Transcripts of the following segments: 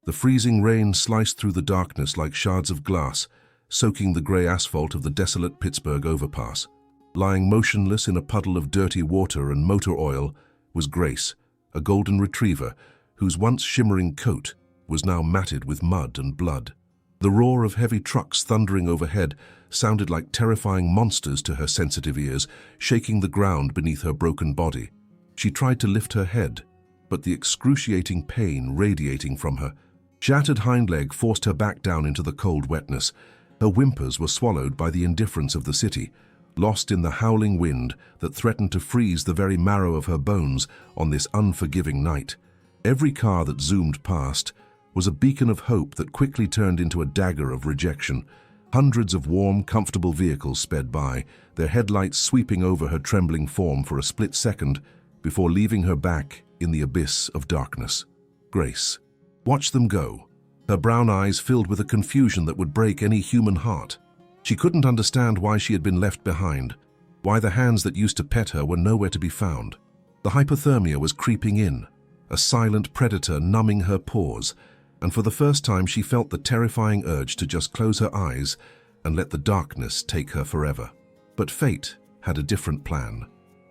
The freezing rain sliced through the darkness like shards of glass, soaking the grey asphalt of the desolate Pittsburgh overpass. Lying motionless in a puddle of dirty water and motor oil was Grace, a golden retriever whose once shimmering coat was now matted with mud and blood. The roar of heavy trucks thundering overhead sounded like terrifying monsters to her sensitive ears, shaking the ground beneath her broken body. She tried to lift her head, but the excruciating pain radiating from her shattered hind leg forced her back down into the cold wetness. Her whimpers were swallowed by the indifference of the city, lost in the howling wind that threatened to freeze the very marrow of her bones on this unforgiving night. Every car that zoomed past was a beacon of hope that quickly turned into a dagger of rejection. Hundreds of warm, comfortable vehicles sped by, their headlights sweeping over her trembling form for a split second before leaving her back in the abyss of darkness. Grace watched them go, her brown eyes filled with a confusion that would break any human heart. She couldn't understand why she had been left behind, why the hands that used to pet her were nowhere to be found. The hypothermia was creeping in, a silent predator numbing her pores, and for the first time she felt the terrifying urge to just close her eyes and let the darkness take her forever. But fate had a different plan,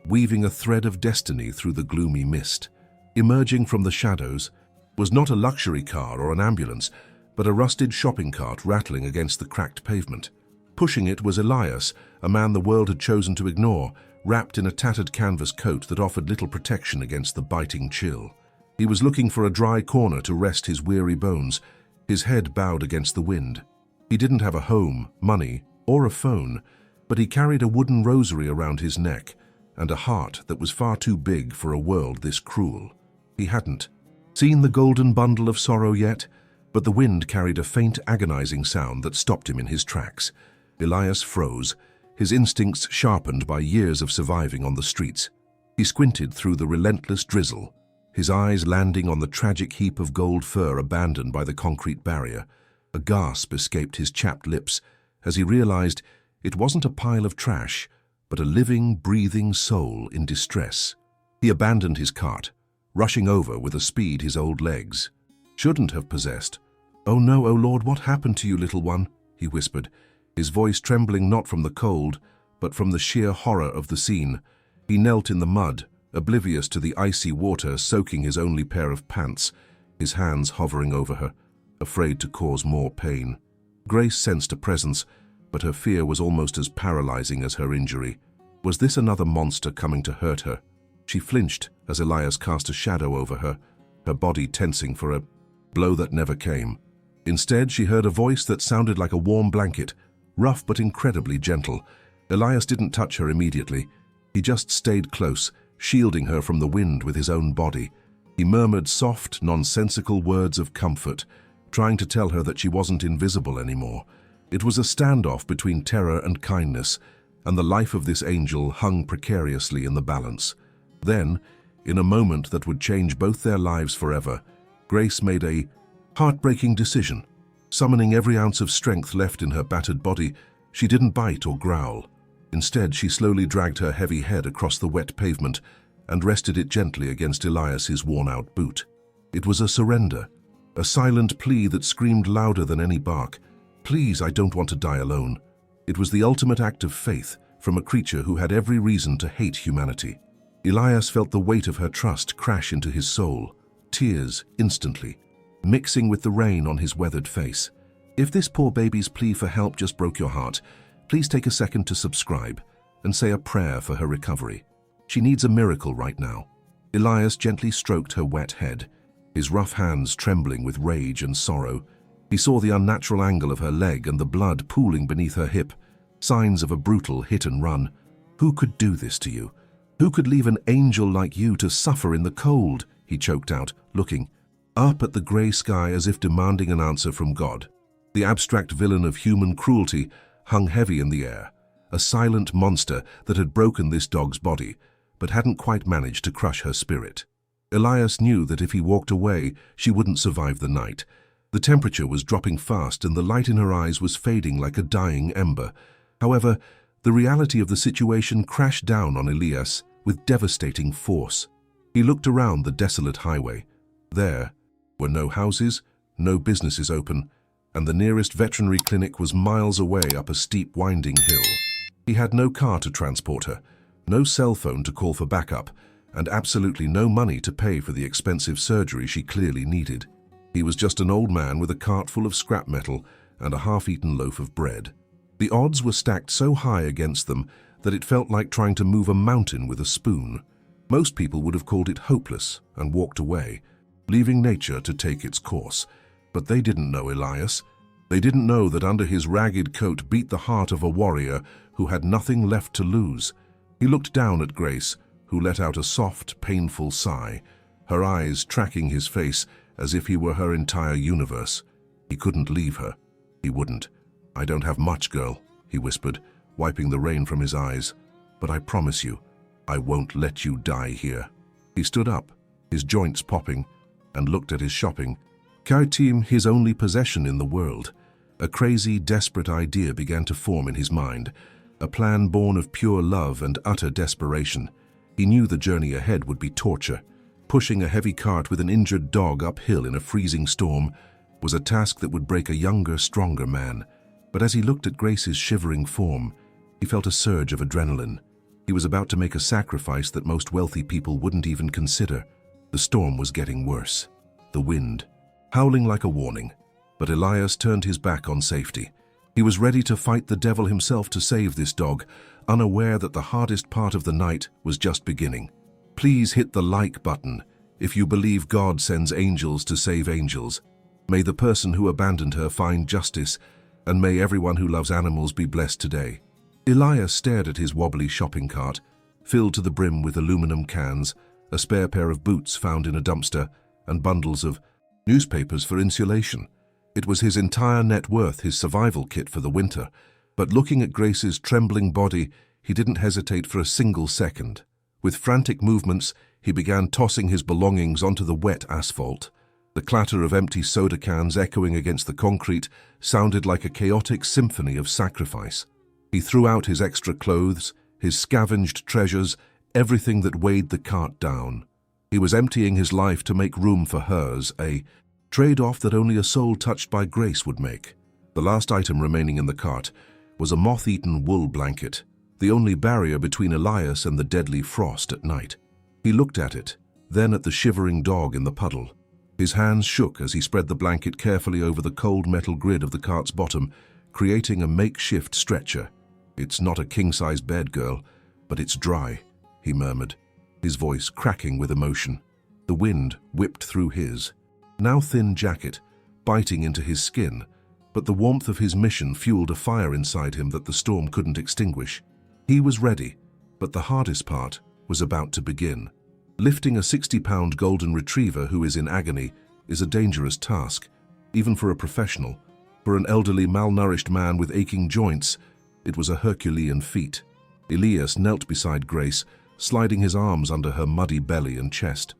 weaving a thread of destiny through the gloomy mist. Emerging from the shadows was not a luxury car or an ambulance, but a rusted shopping cart rattling against the cracked pavement. Pushing it was Elias, a man the world had chosen to ignore, wrapped in a tattered canvas coat that offered little protection against the biting chill. He was looking for a dry corner to rest his weary bones, his head bowed against the wind. He didn't have a home, money, or a phone, but he carried a wooden rosary around his neck and a heart that was far too big for a world this cruel. He hadn't seen the golden bundle of sorrow yet, but the wind carried a faint, agonizing sound that stopped him in his tracks. Elias froze, his instincts sharpened by years of surviving on the streets. He squinted through the relentless drizzle, his eyes landing on the tragic heap of gold fur abandoned by the concrete barrier. A gasp escaped his chapped lips as he realized it wasn't a pile of trash, but a living, breathing soul in distress. He abandoned his cart, rushing over with a speed his old legs shouldn't have possessed. "Oh no, oh Lord, what happened to you, little one?" he whispered, his voice trembling not from the cold, but from the sheer horror of the scene. He knelt in the mud, oblivious to the icy water soaking his only pair of pants, his hands hovering over her, afraid to cause more pain. Grace sensed a presence, but her fear was almost as paralyzing as her injury. Was this another monster coming to hurt her? She flinched as Elias cast a shadow over her, her body tensing for a blow that never came. Instead, she heard a voice that sounded like a warm blanket, rough but incredibly gentle. Elias didn't touch her immediately. He just stayed close, shielding her from the wind with his own body. He murmured soft, nonsensical words of comfort, trying to tell her that she wasn't invisible anymore. It was a standoff between terror and kindness, and the life of this angel hung precariously in the balance. Then, in a moment that would change both their lives forever, Grace made a heartbreaking decision. Summoning every ounce of strength left in her battered body, she didn't bite or growl. Instead, she slowly dragged her heavy head across the wet pavement and rested it gently against Elias's worn-out boot. It was a surrender, a silent plea that screamed louder than any bark. "Please, I don't want to die alone." It was the ultimate act of faith from a creature who had every reason to hate humanity. Elias felt the weight of her trust crash into his soul, tears instantly, mixing with the rain on his weathered face. If this poor baby's plea for help just broke your heart, please take a second to subscribe and say a prayer for her recovery. She needs a miracle right now. Elias gently stroked her wet head, his rough hands trembling with rage and sorrow. He saw the unnatural angle of her leg and the blood pooling beneath her hip, signs of a brutal hit and run. "Who could do this to you? Who could leave an angel like you to suffer in the cold?" he choked out, looking up at the grey sky as if demanding an answer from God. The abstract villain of human cruelty hung heavy in the air, a silent monster that had broken this dog's body, but hadn't quite managed to crush her spirit. Elias knew that if he walked away, she wouldn't survive the night. The temperature was dropping fast and the light in her eyes was fading like a dying ember. However, the reality of the situation crashed down on Elias with devastating force. He looked around the desolate highway. There were no houses, no businesses open, and the nearest veterinary clinic was miles away up a steep, winding hill. He had no car to transport her, no cell phone to call for backup, and absolutely no money to pay for the expensive surgery she clearly needed. He was just an old man with a cart full of scrap metal and a half-eaten loaf of bread. The odds were stacked so high against them that it felt like trying to move a mountain with a spoon. Most people would have called it hopeless and walked away, leaving nature to take its course. But they didn't know Elias. They didn't know that under his ragged coat beat the heart of a warrior who had nothing left to lose. He looked down at Grace, who let out a soft, painful sigh, her eyes tracking his face as if he were her entire universe. He couldn't leave her. He wouldn't. "I don't have much, girl," he whispered, wiping the rain from his eyes. "But I promise you, I won't let you die here." He stood up, his joints popping, and looked at his shopping. Carteem, his only possession in the world. A crazy, desperate idea began to form in his mind, a plan born of pure love and utter desperation. He knew the journey ahead would be torture. Pushing a heavy cart with an injured dog uphill in a freezing storm was a task that would break a younger, stronger man. But as he looked at Grace's shivering form, he felt a surge of adrenaline. He was about to make a sacrifice that most wealthy people wouldn't even consider. The storm was getting worse. The wind, howling like a warning. But Elias turned his back on safety. He was ready to fight the devil himself to save this dog, unaware that the hardest part of the night was just beginning. Please hit the like button if you believe God sends angels to save angels. May the person who abandoned her find justice, and may everyone who loves animals be blessed today. Elias stared at his wobbly shopping cart, filled to the brim with aluminum cans, a spare pair of boots found in a dumpster, and bundles of newspapers for insulation. It was his entire net worth, his survival kit for the winter. But looking at Grace's trembling body, he didn't hesitate for a single second. With frantic movements, he began tossing his belongings onto the wet asphalt. The clatter of empty soda cans echoing against the concrete sounded like a chaotic symphony of sacrifice. He threw out his extra clothes, his scavenged treasures, everything that weighed the cart down. He was emptying his life to make room for hers, a trade-off that only a soul touched by Grace would make. The last item remaining in the cart was a moth-eaten wool blanket, the only barrier between Elias and the deadly frost at night. He looked at it, then at the shivering dog in the puddle. His hands shook as he spread the blanket carefully over the cold metal grid of the cart's bottom, creating a makeshift stretcher. "It's not a king-size bed, girl, but it's dry," he murmured, his voice cracking with emotion. The wind whipped through his, now thin jacket, biting into his skin, but the warmth of his mission fueled a fire inside him that the storm couldn't extinguish. He was ready, but the hardest part was about to begin. Lifting a 60-pound golden retriever who is in agony is a dangerous task, even for a professional. For an elderly, malnourished man with aching joints, it was a Herculean feat. Elias knelt beside Grace, sliding his arms under her muddy belly and chest.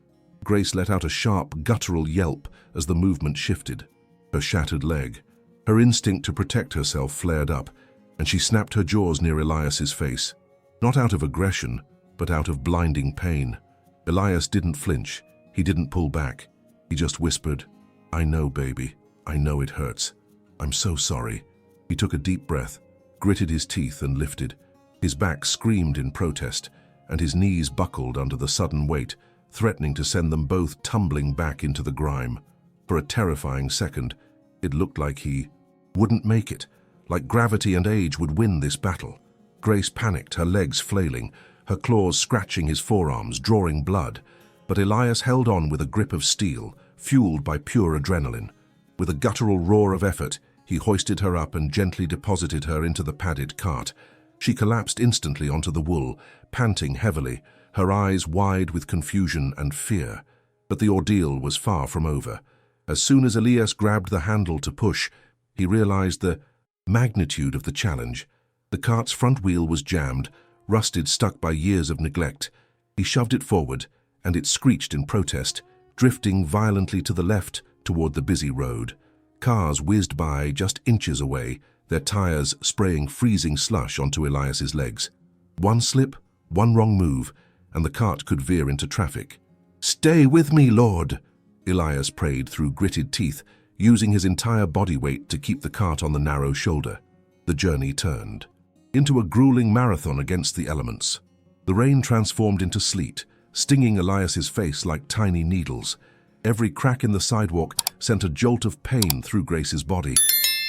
Grace let out a sharp, guttural yelp as the movement shifted. Her shattered leg, her instinct to protect herself flared up, and she snapped her jaws near Elias's face. Not out of aggression, but out of blinding pain. Elias didn't flinch. He didn't pull back. He just whispered, "I know, baby. I know it hurts. I'm so sorry." He took a deep breath, gritted his teeth and lifted. His back screamed in protest, and his knees buckled under the sudden weight, threatening to send them both tumbling back into the grime. For a terrifying second, it looked like he wouldn't make it, like gravity and age would win this battle. Grace panicked, her legs flailing, her claws scratching his forearms, drawing blood. But Elias held on with a grip of steel, fueled by pure adrenaline. With a guttural roar of effort, he hoisted her up and gently deposited her into the padded cart. She collapsed instantly onto the wool, panting heavily, her eyes wide with confusion and fear. But the ordeal was far from over. As soon as Elias grabbed the handle to push, he realized the magnitude of the challenge. The cart's front wheel was jammed, rusted, stuck by years of neglect. He shoved it forward, and it screeched in protest, drifting violently to the left toward the busy road. Cars whizzed by just inches away, their tires spraying freezing slush onto Elias's legs. One slip, one wrong move, and the cart could veer into traffic. "Stay with me, Lord," Elias prayed through gritted teeth, using his entire body weight to keep the cart on the narrow shoulder. The journey turned into a grueling marathon against the elements. The rain transformed into sleet, stinging Elias's face like tiny needles. Every crack in the sidewalk sent a jolt of pain through Grace's body,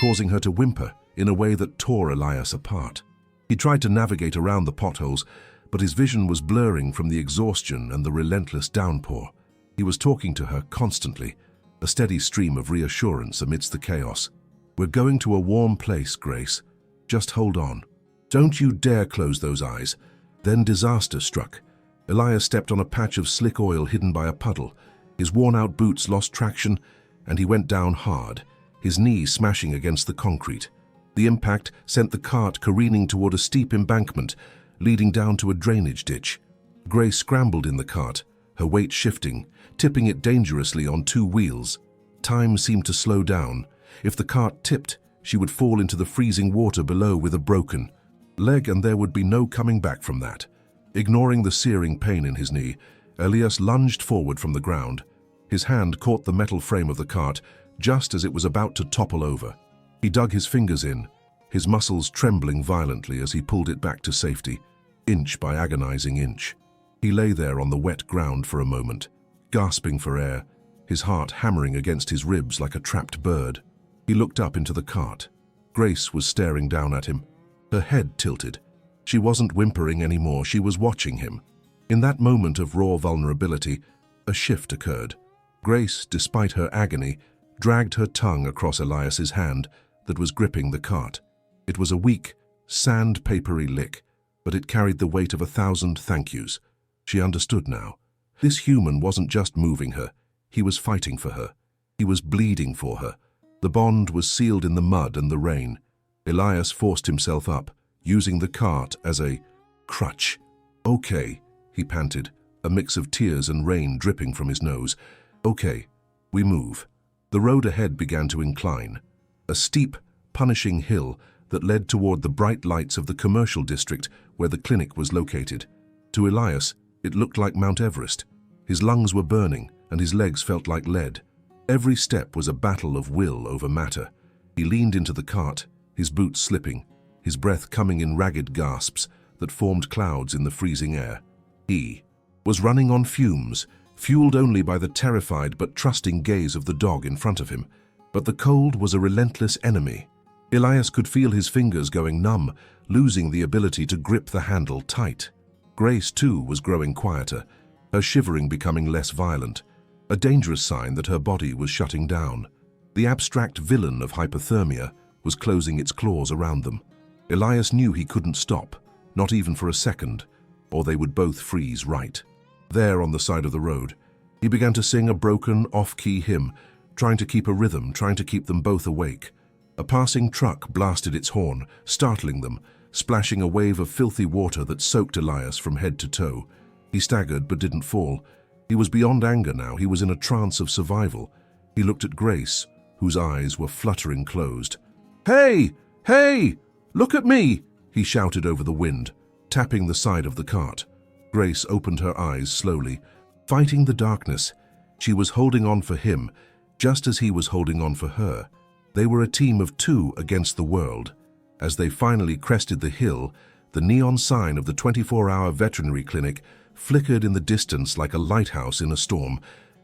causing her to whimper in a way that tore Elias apart. He tried to navigate around the potholes, but his vision was blurring from the exhaustion and the relentless downpour. He was talking to her constantly, a steady stream of reassurance amidst the chaos. "We're going to a warm place, Grace. Just hold on. Don't you dare close those eyes." Then disaster struck. Elias stepped on a patch of slick oil hidden by a puddle. His worn-out boots lost traction, and he went down hard, his knee smashing against the concrete. The impact sent the cart careening toward a steep embankment, leading down to a drainage ditch. Grace scrambled in the cart, her weight shifting, tipping it dangerously on two wheels. Time seemed to slow down. If the cart tipped, she would fall into the freezing water below with a broken leg, and there would be no coming back from that. Ignoring the searing pain in his knee, Elias lunged forward from the ground. His hand caught the metal frame of the cart just as it was about to topple over. He dug his fingers in, his muscles trembling violently as he pulled it back to safety, inch by agonizing inch. He lay there on the wet ground for a moment, gasping for air, his heart hammering against his ribs like a trapped bird. He looked up into the cart. Grace was staring down at him, her head tilted. She wasn't whimpering anymore, she was watching him. In that moment of raw vulnerability, a shift occurred. Grace, despite her agony, dragged her tongue across Elias's hand that was gripping the cart. It was a weak, sandpapery lick, but it carried the weight of 1,000 thank yous. She understood now. This human wasn't just moving her, he was fighting for her. He was bleeding for her. The bond was sealed in the mud and the rain. Elias forced himself up, using the cart as a crutch. "Okay," he panted, a mix of tears and rain dripping from his nose. "Okay, we move." The road ahead began to incline, a steep, punishing hill that led toward the bright lights of the commercial district where the clinic was located. To Elias, it looked like Mount Everest. His lungs were burning, and his legs felt like lead. Every step was a battle of will over matter. He leaned into the cart, his boots slipping, his breath coming in ragged gasps that formed clouds in the freezing air. He was running on fumes, fueled only by the terrified but trusting gaze of the dog in front of him. But the cold was a relentless enemy. Elias could feel his fingers going numb, losing the ability to grip the handle tight. Grace, too, was growing quieter, her shivering becoming less violent, a dangerous sign that her body was shutting down. The abstract villain of hypothermia was closing its claws around them. Elias knew he couldn't stop, not even for a second, or they would both freeze right. There on the side of the road, he began to sing a broken, off-key hymn, trying to keep a rhythm, trying to keep them both awake. A passing truck blasted its horn, startling them, splashing a wave of filthy water that soaked Elias from head to toe. He staggered but didn't fall. He was beyond anger now, he was in a trance of survival. He looked at Grace, whose eyes were fluttering closed. "Hey! Hey! Look at me!" he shouted over the wind, tapping the side of the cart. Grace opened her eyes slowly. Fighting the darkness, she was holding on for him, just as he was holding on for her. They were a team of two against the world. As they finally crested the hill, the neon sign of the 24-hour veterinary clinic flickered in the distance like a lighthouse in a storm.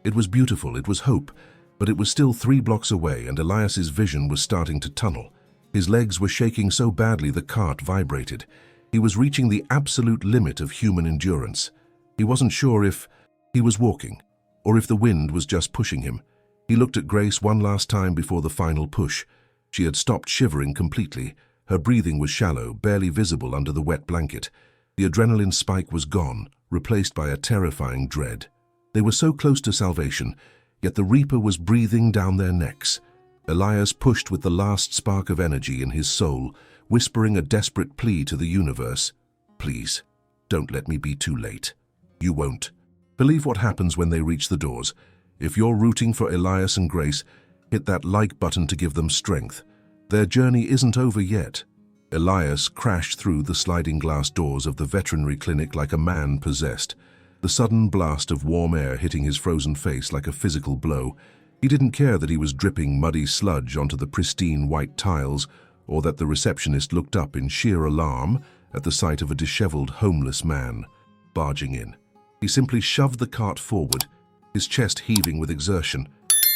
It was beautiful, it was hope, but it was still 3 blocks away, and Elias's vision was starting to tunnel. His legs were shaking so badly the cart vibrated. He was reaching the absolute limit of human endurance. He wasn't sure if he was walking, or if the wind was just pushing him. He looked at Grace one last time before the final push. She had stopped shivering completely. Her breathing was shallow, barely visible under the wet blanket. The adrenaline spike was gone, replaced by a terrifying dread. They were so close to salvation, yet the Reaper was breathing down their necks. Elias pushed with the last spark of energy in his soul, whispering a desperate plea to the universe. "Please, don't let me be too late." "You won't." Believe what happens when they reach the doors. If you're rooting for Elias and Grace, hit that like button to give them strength. Their journey isn't over yet. Elias crashed through the sliding glass doors of the veterinary clinic like a man possessed, the sudden blast of warm air hitting his frozen face like a physical blow. He didn't care that he was dripping muddy sludge onto the pristine white tiles, or that the receptionist looked up in sheer alarm at the sight of a disheveled homeless man barging in. He simply shoved the cart forward, his chest heaving with exertion,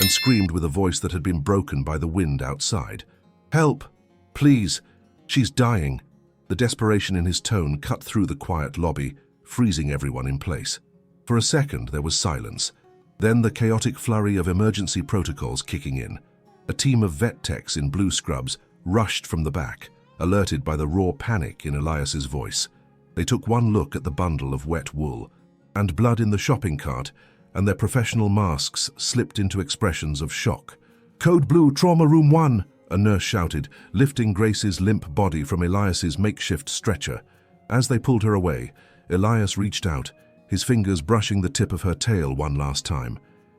and screamed with a voice that had been broken by the wind outside. "Help! Please! She's dying!" The desperation in his tone cut through the quiet lobby, freezing everyone in place. For a second there was silence, then the chaotic flurry of emergency protocols kicking in. A team of vet techs in blue scrubs rushed from the back, alerted by the raw panic in Elias's voice. They took one look at the bundle of wet wool and blood in the shopping cart, and their professional masks slipped into expressions of shock. "Code Blue, Trauma Room 1!" a nurse shouted, lifting Grace's limp body from Elias's makeshift stretcher. As they pulled her away, Elias reached out, his fingers brushing the tip of her tail one last time.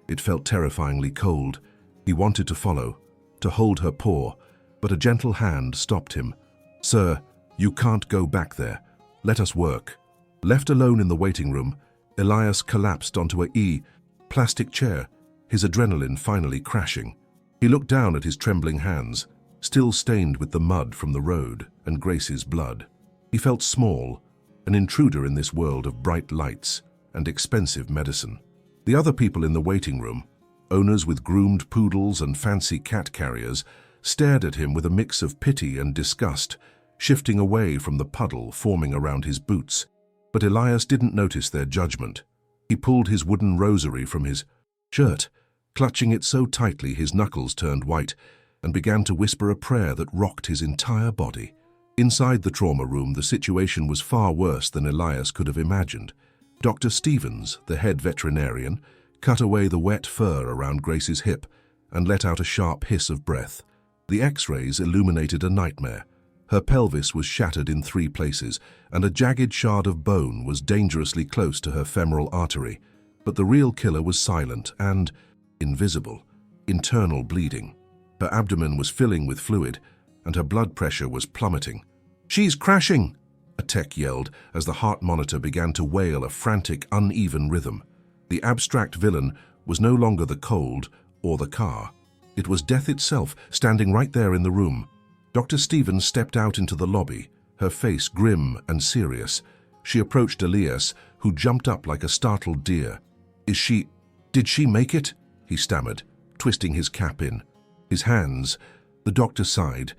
It felt terrifyingly cold. He wanted to follow, to hold her paw, but a gentle hand stopped him. "Sir, you can't go back there. Let us work." Left alone in the waiting room, Elias collapsed onto a plastic chair, his adrenaline finally crashing. He looked down at his trembling hands, still stained with the mud from the road and Grace's blood. He felt small, an intruder in this world of bright lights and expensive medicine. The other people in the waiting room, owners with groomed poodles and fancy cat carriers, stared at him with a mix of pity and disgust, shifting away from the puddle forming around his boots. But Elias didn't notice their judgment. He pulled his wooden rosary from his shirt, clutching it so tightly his knuckles turned white, and began to whisper a prayer that rocked his entire body. Inside the trauma room, the situation was far worse than Elias could have imagined. Dr. Stevens, the head veterinarian, cut away the wet fur around Grace's hip and let out a sharp hiss of breath. The X-rays illuminated a nightmare. Her pelvis was shattered in 3 places, and a jagged shard of bone was dangerously close to her femoral artery. But the real killer was silent and invisible, internal bleeding. Her abdomen was filling with fluid, and her blood pressure was plummeting. "She's crashing!" a tech yelled as the heart monitor began to wail a frantic, uneven rhythm. The abstract villain was no longer the cold or the car. It was death itself, standing right there in the room. Dr. Stevens stepped out into the lobby, her face grim and serious. She approached Elias, who jumped up like a startled deer. Did she make it?" he stammered, twisting his cap in. His hands, the doctor sighed,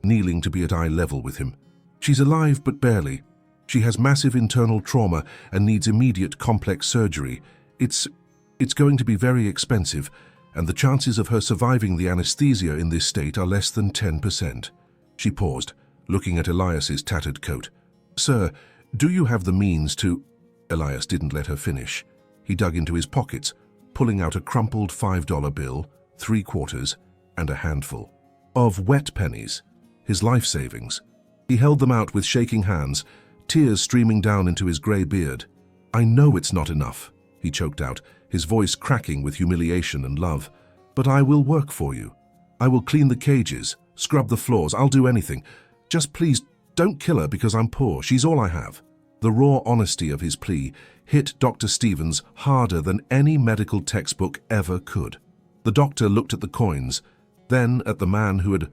kneeling to be at eye level with him. "She's alive, but barely. She has massive internal trauma and needs immediate complex surgery. It's going to be very expensive, and the chances of her surviving the anesthesia in this state are less than 10%. She paused, looking at Elias's tattered coat. "Sir, do you have the means to—" Elias didn't let her finish. He dug into his pockets, pulling out a crumpled $5 bill, 3 quarters, and a handful of wet pennies, his life savings. He held them out with shaking hands, tears streaming down into his grey beard. "I know it's not enough," he choked out, his voice cracking with humiliation and love. "But I will work for you. I will clean the cages, scrub the floors, I'll do anything. Just please don't kill her because I'm poor. She's all I have." The raw honesty of his plea hit Dr. Stevens harder than any medical textbook ever could. The doctor looked at the coins, then at the man who had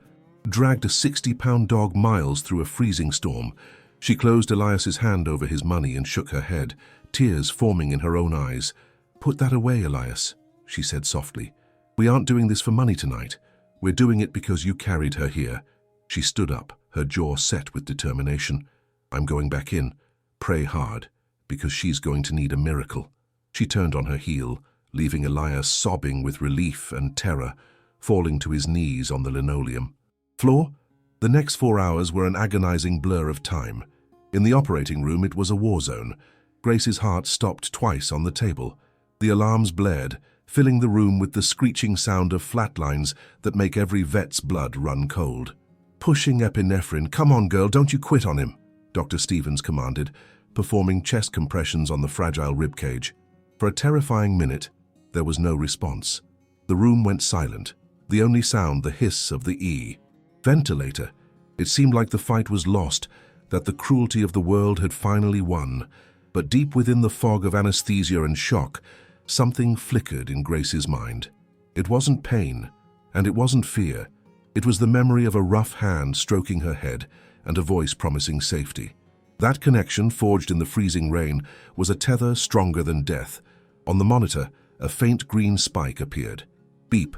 dragged a 60-pound dog miles through a freezing storm. She closed Elias's hand over his money and shook her head, tears forming in her own eyes. "Put that away, Elias," she said softly. "We aren't doing this for money tonight. We're doing it because you carried her here." She stood up, her jaw set with determination. "I'm going back in. Pray hard, because she's going to need a miracle." She turned on her heel, leaving Elias sobbing with relief and terror, falling to his knees on the linoleum floor. The next 4 hours were an agonizing blur of time. In the operating room, it was a war zone. Grace's heart stopped twice on the table. The alarms blared, filling the room with the screeching sound of flatlines that make every vet's blood run cold. "Pushing epinephrine. Come on, girl, don't you quit on him," Dr. Stevens commanded, performing chest compressions on the fragile ribcage. For a terrifying minute, there was no response. The room went silent, the only sound the hiss of the ventilator. It seemed like the fight was lost, that the cruelty of the world had finally won. But deep within the fog of anesthesia and shock, something flickered in Grace's mind. It wasn't pain, and it wasn't fear. It was the memory of a rough hand stroking her head and a voice promising safety. That connection, forged in the freezing rain, was a tether stronger than death. On the monitor, a faint green spike appeared. Beep,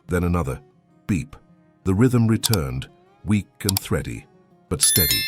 then another. Beep. The rhythm returned, weak and thready, but steady.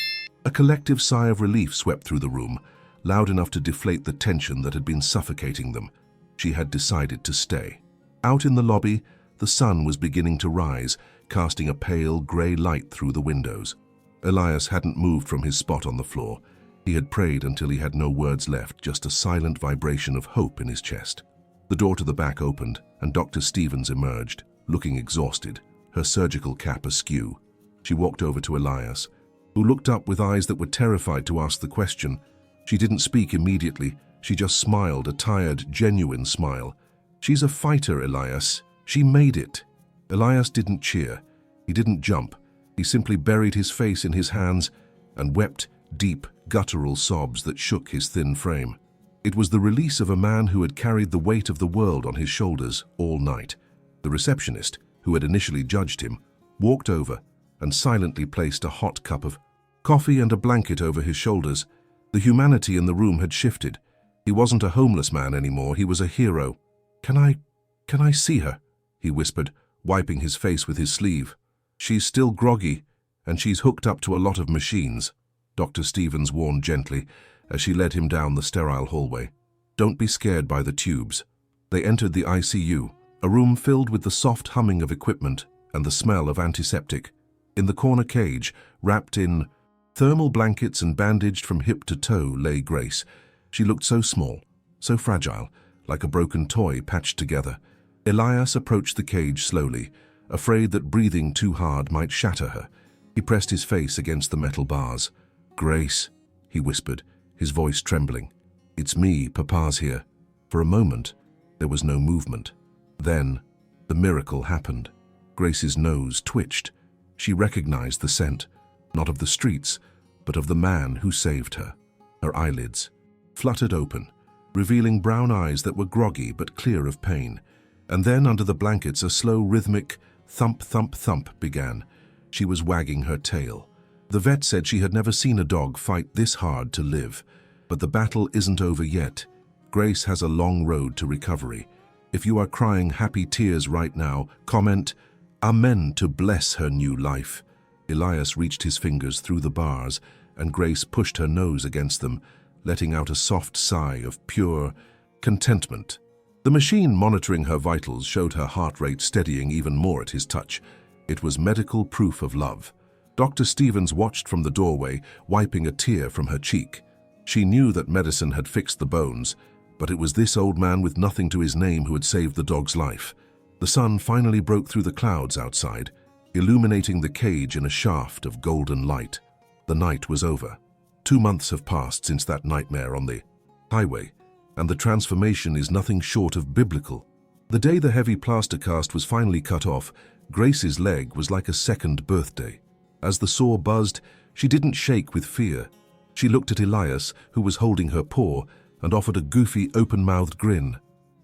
A collective sigh of relief swept through the room, loud enough to deflate the tension that had been suffocating them. She had decided to stay. Out in the lobby, the sun was beginning to rise, casting a pale grey light through the windows. Elias hadn't moved from his spot on the floor. He had prayed until he had no words left, just a silent vibration of hope in his chest. The door to the back opened, and Dr. Stevens emerged, looking exhausted, her surgical cap askew. She walked over to Elias, who looked up with eyes that were terrified to ask the question. She didn't speak immediately. She just smiled, a tired, genuine smile. "She's a fighter, Elias. She made it." Elias didn't cheer. He didn't jump. He simply buried his face in his hands and wept deep, guttural sobs that shook his thin frame. It was the release of a man who had carried the weight of the world on his shoulders all night. The receptionist, who had initially judged him, walked over and silently placed a hot cup of coffee and a blanket over his shoulders. The humanity in the room had shifted. He wasn't a homeless man anymore, he was a hero. Can I see her?" he whispered, wiping his face with his sleeve. "She's still groggy, and she's hooked up to a lot of machines," Dr. Stevens warned gently as she led him down the sterile hallway. "Don't be scared by the tubes." They entered the ICU, a room filled with the soft humming of equipment and the smell of antiseptic. In the corner cage, wrapped in thermal blankets and bandaged from hip to toe, lay Grace. She looked so small, so fragile, like a broken toy patched together. Elias approached the cage slowly, afraid that breathing too hard might shatter her. He pressed his face against the metal bars. "Grace," he whispered, his voice trembling. "It's me, Papa's here." For a moment, there was no movement. Then, the miracle happened. Grace's nose twitched. She recognized the scent, not of the streets, but of the man who saved her. Her eyelids fluttered open, revealing brown eyes that were groggy but clear of pain. And then, under the blankets, a slow, rhythmic thump, thump, thump began. She was wagging her tail. The vet said she had never seen a dog fight this hard to live. But the battle isn't over yet. Grace has a long road to recovery. If you are crying happy tears right now, comment "Amen" to bless her new life. Elias reached his fingers through the bars, and Grace pushed her nose against them, letting out a soft sigh of pure contentment. The machine monitoring her vitals showed her heart rate steadying even more at his touch. It was medical proof of love. Dr. Stevens watched from the doorway, wiping a tear from her cheek. She knew that medicine had fixed the bones, but it was this old man with nothing to his name who had saved the dog's life. The sun finally broke through the clouds outside, illuminating the cage in a shaft of golden light. The night was over. 2 months have passed since that nightmare on the highway, and the transformation is nothing short of biblical. The day the heavy plaster cast was finally cut off, Grace's leg was like a second birthday. As the saw buzzed, she didn't shake with fear. She looked at Elias, who was holding her paw, and offered a goofy, open-mouthed grin.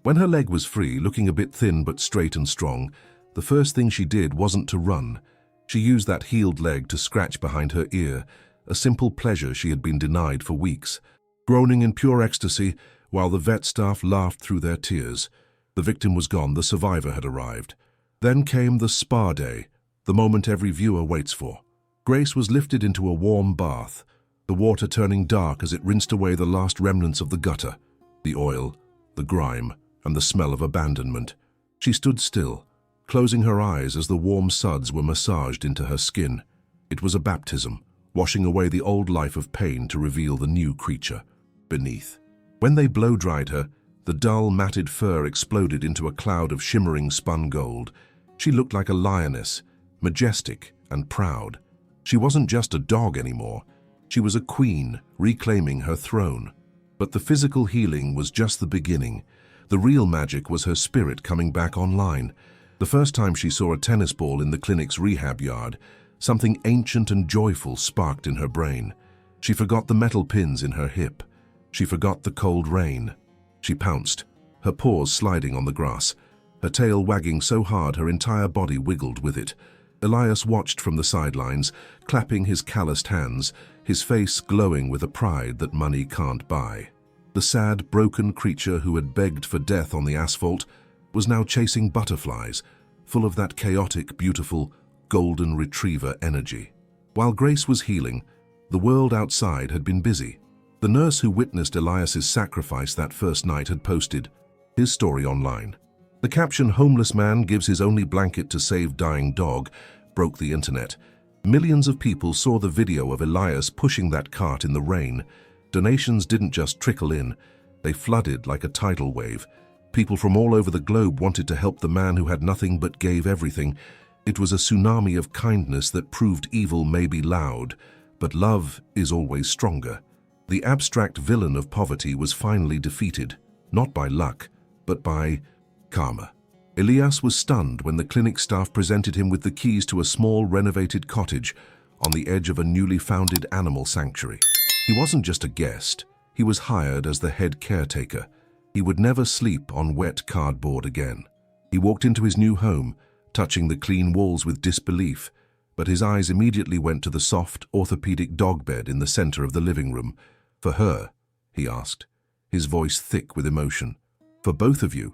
When her leg was free, looking a bit thin but straight and strong, the first thing she did wasn't to run. She used that healed leg to scratch behind her ear, a simple pleasure she had been denied for weeks. Groaning in pure ecstasy, while the vet staff laughed through their tears. The victim was gone, the survivor had arrived. Then came the spa day, the moment every viewer waits for. Grace was lifted into a warm bath, the water turning dark as it rinsed away the last remnants of the gutter, the oil, the grime, and the smell of abandonment. She stood still, closing her eyes as the warm suds were massaged into her skin. It was a baptism, washing away the old life of pain to reveal the new creature beneath. When they blow-dried her, the dull, matted fur exploded into a cloud of shimmering spun gold. She looked like a lioness, majestic and proud. She wasn't just a dog anymore. She was a queen, reclaiming her throne. But the physical healing was just the beginning. The real magic was her spirit coming back online. The first time she saw a tennis ball in the clinic's rehab yard, something ancient and joyful sparked in her brain. She forgot the metal pins in her hip. She forgot the cold rain. She pounced, her paws sliding on the grass. her tail wagging so hard her entire body wiggled with it. Elias watched from the sidelines, clapping his calloused hands, his face glowing with a pride that money can't buy. The sad, broken creature who had begged for death on the asphalt was now chasing butterflies, full of that chaotic, beautiful, golden retriever energy. While Grace was healing, the world outside had been busy. The nurse who witnessed Elias's sacrifice that first night had posted his story online. The caption, "Homeless man gives his only blanket to save dying dog," broke the internet. Millions of people saw the video of Elias pushing that cart in the rain. Donations didn't just trickle in, they flooded like a tidal wave. People from all over the globe wanted to help the man who had nothing but gave everything. It was a tsunami of kindness that proved evil may be loud, but love is always stronger. The abstract villain of poverty was finally defeated, not by luck, but by karma. Elias was stunned when the clinic staff presented him with the keys to a small renovated cottage on the edge of a newly founded animal sanctuary. He wasn't just a guest, he was hired as the head caretaker. He would never sleep on wet cardboard again. He walked into his new home, touching the clean walls with disbelief, but his eyes immediately went to the soft, orthopedic dog bed in the center of the living room. "For her?" he asked, his voice thick with emotion. "For both of you?"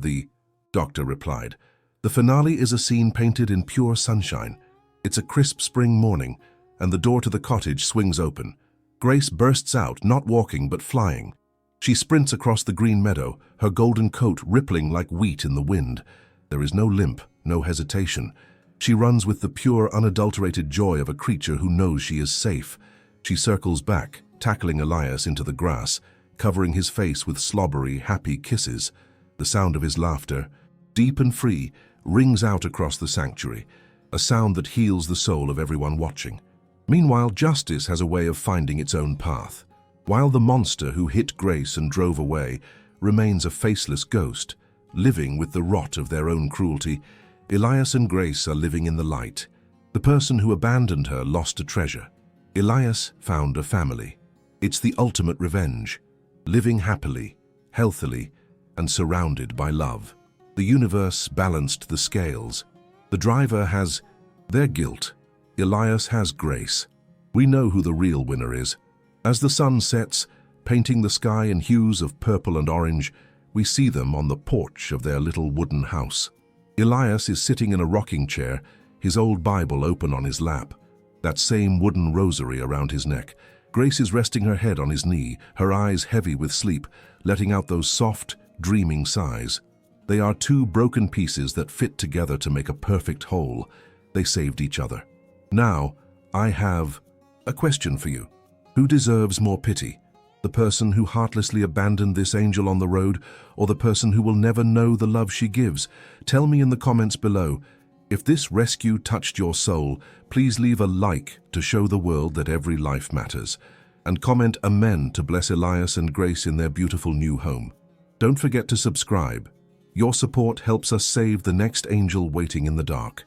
the doctor replied. The finale is a scene painted in pure sunshine. It's a crisp spring morning, and the door to the cottage swings open. Grace bursts out, not walking but flying. She sprints across the green meadow, her golden coat rippling like wheat in the wind. There is no limp, no hesitation. She runs with the pure, unadulterated joy of a creature who knows she is safe. She circles back, tackling Elias into the grass, covering his face with slobbery, happy kisses. The sound of his laughter, deep and free, rings out across the sanctuary, a sound that heals the soul of everyone watching. Meanwhile, justice has a way of finding its own path. While the monster who hit Grace and drove away remains a faceless ghost, living with the rot of their own cruelty, Elias and Grace are living in the light. The person who abandoned her lost a treasure. Elias found a family. It's the ultimate revenge, living happily, healthily, and surrounded by love. The universe balanced the scales. The driver has their guilt. Elias has grace. We know who the real winner is. As the sun sets, painting the sky in hues of purple and orange, we see them on the porch of their little wooden house. Elias is sitting in a rocking chair, his old Bible open on his lap, that same wooden rosary around his neck. Grace is resting her head on his knee, her eyes heavy with sleep, letting out those soft, dreaming sighs. They are two broken pieces that fit together to make a perfect whole. They saved each other. Now, I have a question for you. Who deserves more pity? The person who heartlessly abandoned this angel on the road, or the person who will never know the love she gives? Tell me in the comments below. If this rescue touched your soul, please leave a like to show the world that every life matters. And comment Amen to bless Elias and Grace in their beautiful new home. Don't forget to subscribe. Your support helps us save the next angel waiting in the dark.